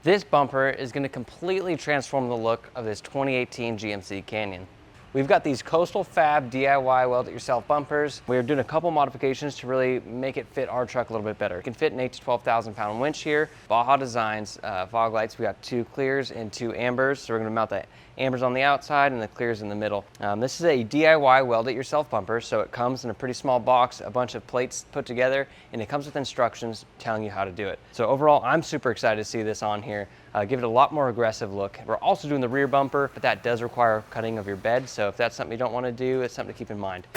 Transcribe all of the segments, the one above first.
This bumper is going to completely transform the look of this 2018 GMC Canyon. We've got these Coastal Fab DIY weld-it-yourself bumpers. We're doing a couple modifications to really make it fit our truck a little bit better. It can fit an 8 to 12,000 pound winch here. Baja Designs fog lights. We got 2 clears and 2 ambers. So we're going to mount the ambers on the outside and the clears in the middle. This is a DIY weld-it-yourself bumper, so it comes in a pretty small box, a bunch of plates put together, and it comes with instructions telling you how to do it. So overall, I'm super excited to see this on here. Give it a lot more aggressive look. We're also doing the rear bumper, but that does require cutting of your bed. So if that's something you don't want to do, it's something to keep in mind.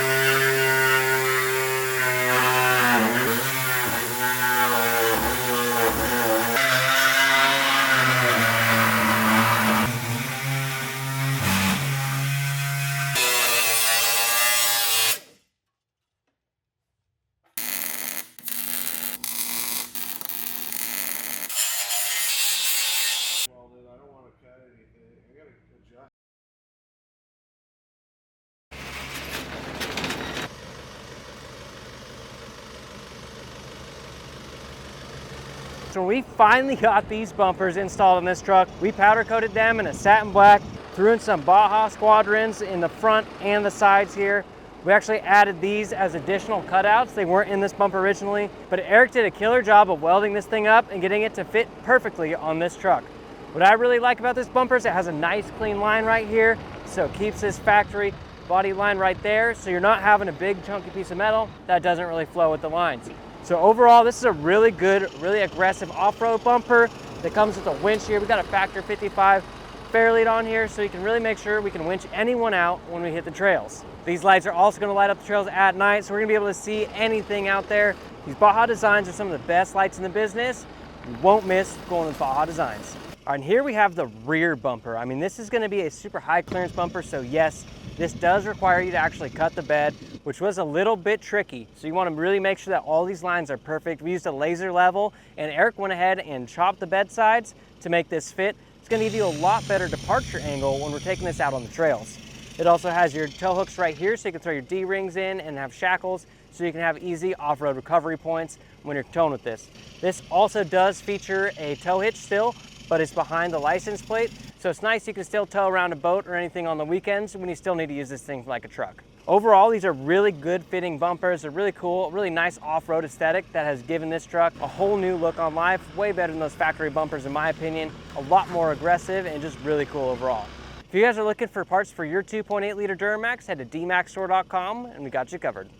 So we finally got these bumpers installed on this truck. We powder coated them in a satin black, threw in some Baja squadrons in the front and the sides here. We actually added these as additional cutouts. They weren't in this bumper originally, but Eric did a killer job of welding this thing up and getting it to fit perfectly on this truck. What I really like about this bumper is it has a nice clean line right here, so it keeps this factory body line right there, so you're not having a big chunky piece of metal that doesn't really flow with the lines. So overall, this is a really good, really aggressive off-road bumper that comes with a winch here. We got a factor 55 fairlead on here, so you can really make sure we can winch anyone out when we hit the trails. These lights are also going to light up the trails at night, so we're going to be able to see anything out there. These Baja Designs are some of the best lights in the business. You won't miss going with Baja Designs. All right, and here we have the rear bumper. I mean, this is going to be a super high clearance bumper, so yes, this does require you to actually cut the bed, which was a little bit tricky. So you want to really make sure that all these lines are perfect. We used a laser level, and Eric went ahead and chopped the bed sides to make this fit. It's going to give you a lot better departure angle when we're taking this out on the trails. It also has your tow hooks right here, so you can throw your D-rings in and have shackles, so you can have easy off-road recovery points when you're towing with this. This also does feature a tow hitch still, but it's behind the license plate. So it's nice you can still tow around a boat or anything on the weekends when you still need to use this thing like a truck. Overall, these are really good fitting bumpers. They're really cool, really nice off-road aesthetic that has given this truck a whole new look on life. Way better than those factory bumpers in my opinion. A lot more aggressive and just really cool overall. If you guys are looking for parts for your 2.8 liter Duramax, head to DmaxStore.com and we got you covered.